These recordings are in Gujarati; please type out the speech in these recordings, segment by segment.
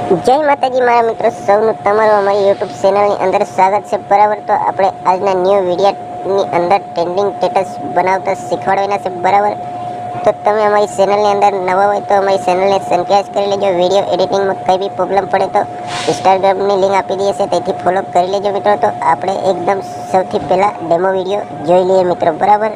જય માતાજી મારા મિત્રો સૌનું તમારું અમારી યુટ્યુબ ચેનલની અંદર સ્વાગત છે। બરાબર, તો આપણે આજના ન્યૂ વિડીયોની અંદર ટ્રેન્ડિંગ સ્ટેટસ બનાવતા શીખવાડવાના છે। બરાબર, તો તમે અમારી ચેનલની અંદર નવા હોય તો અમારી ચેનલને સબસ્ક્રાઇબ કરી લેજો। વિડીયો એડિટિંગમાં કંઈ બી પ્રોબ્લેમ પડે તો ઇન્સ્ટાગ્રામની લિંક આપી દઈએ છે, તેથી ફોલો કરી લેજો મિત્રો। તો આપણે એકદમ સૌથી પહેલાં ડેમો વિડીયો જોઈ લઈએ મિત્રો। બરાબર,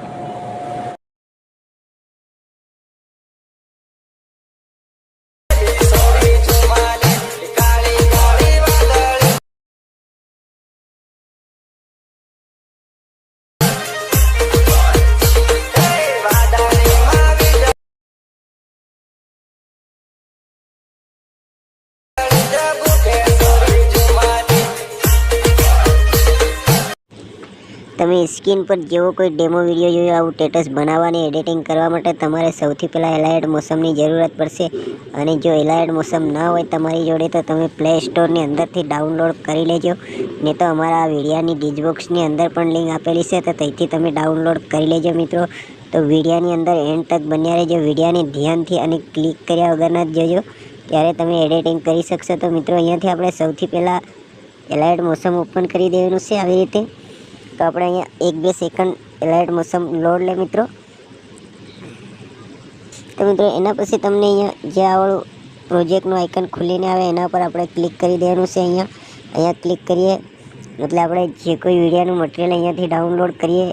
તમે સ્ક્રીન પર જેવો કોઈ ડેમો વિડીયો જોયો આવું સ્ટેટસ બનાવવાની એડિટિંગ કરવા માટે તમારે સૌથી પહેલાં એલાઇડ મોશનની જરૂરત પડશે। અને જો એલાઇડ મોશન ન હોય તમારી જોડે તો તમે પ્લે સ્ટોરની અંદરથી ડાઉનલોડ કરી લેજો, ને તો અમારા વિડીયાની ડિસ્ક્રિપ્શનની અંદર પણ લિંક આપેલી છે, તો ત્યાંથી તમે ડાઉનલોડ કરી લેજો મિત્રો। તો વિડીયાની અંદર એન્ડ તક બન્યા રહેજો, વિડીયાને ધ્યાનથી અને ક્લિક કર્યા વગરના જ જોજો, ત્યારે તમે એડિટિંગ કરી શકશો। તો મિત્રો અહીંયાથી આપણે સૌથી પહેલાં એલાઇડ મોશન ઓપન કરી દેવાનું છે આવી રીતે। તો આપણે અહીંયા 1-2 સેકન્ડ એલાઇડ મોશન લોડ લે મિત્રો। તો મિત્રો એના પછી તમને અહીંયા જે આવડું પ્રોજેક્ટનું આઇકન ખુલીને આવે એના પર આપણે ક્લિક કરી દેવાનું છે। અહીંયા ક્લિક કરીએ એટલે આપણે જે કોઈ વિડીયોનું મટીરિયલ અહીંયાથી ડાઉનલોડ કરીએ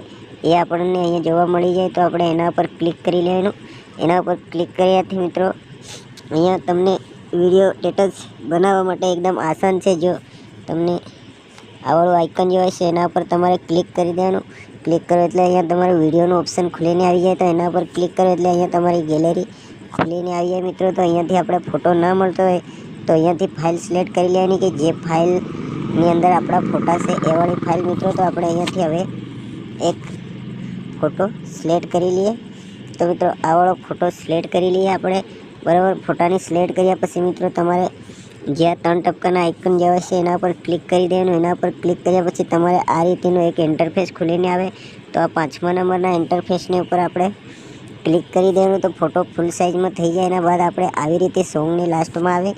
એ આપણને અહીંયા જોવા મળી જાય। તો આપણે એના પર ક્લિક કરી લેવાનું। એના પર ક્લિક કર્યાથી મિત્રો અહીંયા તમને વિડીયો સ્ટેટસ બનાવવા માટે એકદમ આસાન છે। જો તમને આવડું આઇકન જે હોય છે એના પર તમારે ક્લિક કરી દેવાનું। ક્લિક કરો એટલે અહીંયા તમારું વિડીયોનું ઓપ્શન ખુલીને આવી જાય। તો એના પર ક્લિક કરો એટલે અહીંયા તમારી ગેલેરી ખુલીને આવી જાય મિત્રો। તો અહીંયાથી આપણે ફોટો ના મળતો હોય તો અહીંયાથી ફાઇલ સિલેક્ટ કરી લેવાની કે જે ફાઇલની અંદર આપણા ફોટા છે એ વાળી ફાઇલ મિત્રો। તો આપણે અહીંયાથી હવે એક ફોટો સિલેક્ટ કરી લઈએ। તો મિત્રો આવડો ફોટો સિલેક્ટ કરી લઈએ આપણે। બરાબર, ફોટાની સિલેક્ટ કર્યા પછી મિત્રો તમારે જ્યાં 3 ટપકાના આઇકન જે હોય છે એના પર ક્લિક કરી દેવાનું। એના પર ક્લિક કર્યા પછી તમારે આ રીતેનું એક ઇન્ટરફેસ ખુલીને આવે। તો આ 5મા નંબરના ઇન્ટરફેસની ઉપર આપણે ક્લિક કરી દેવાનું। તો ફોટો ફૂલ સાઇઝમાં થઈ જાય એના બાદ આપણે આવી રીતે સોંગની લાસ્ટમાં આવે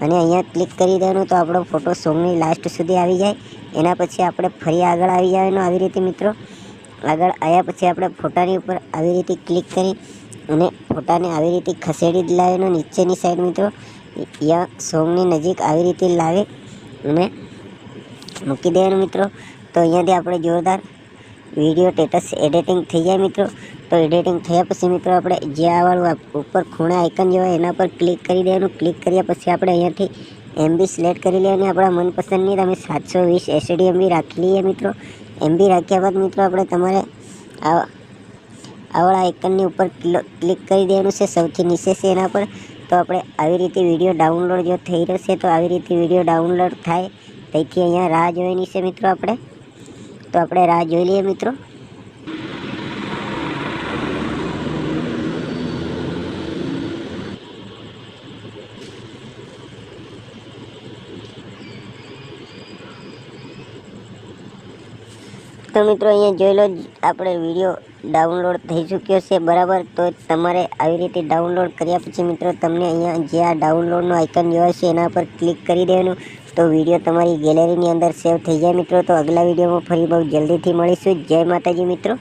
અને અહીંયા ક્લિક કરી દેવાનું। તો આપણો ફોટો સોંગની લાસ્ટ સુધી આવી જાય। એના પછી આપણે ફરી આગળ આવી જવાનું આવી રીતે મિત્રો। આગળ આવ્યા પછી આપણે ફોટાની ઉપર આવી રીતે ક્લિક કરી અને ફોટાને આવી રીતે ખસેડી જ લાવવાનો નીચેની સાઈડ મિત્રો। યા સોંગની નજીક આવી રીતે લાવી અને મૂકી દેવાનું મિત્રો। તો અહીંયાથી આપણે જોરદાર વિડીયો સ્ટેટસ એડિટિંગ થઈ જાય મિત્રો। તો એડિટિંગ થયા પછી મિત્રો આપણે જે આવાળું ઉપર ખૂણા આઇકન જે હોય એના પર ક્લિક કરી દેવાનું। ક્લિક કર્યા પછી આપણે અહીંયાથી MB સિલેક્ટ કરી લેવાની આપણા મનપસંદની। તમે 720 SD MB રાખી લઈએ મિત્રો। MB રાખ્યા બાદ મિત્રો આપણે તમારે આવડા આઇકનની ઉપર ક્લિક કરી દેવાનું છે, સૌથી નીચે છે એના પર। તો આપણે આવી રીતે વિડીયો ડાઉનલોડ જો થઈ રહેશે તો આવી રીતે વિડીયો ડાઉનલોડ થાય તેથી અહીંયા રાહ જોઈની છે મિત્રો આપણે। તો આપણે રાહ જોઈ લઈએ મિત્રો। તો મિત્રો અહીંયા જોઈ લો આપણે વિડીયો ડાઉનલોડ થઈ ચૂક્યો છે। બરાબર, તો તમારે આવી રીતે ડાઉનલોડ કર્યા પછી મિત્રો તમને અહીંયા જે આ ડાઉનલોડનું આઇકન જોવા છે એના પર ક્લિક કરી દેવાનું। તો વિડીયો તમારી ગેલેરીની અંદર સેવ થઈ જાય મિત્રો। તો અગલા વિડીયોમાં ફરી બહુ જલ્દીથી મળીશું। જય માતાજી મિત્રો।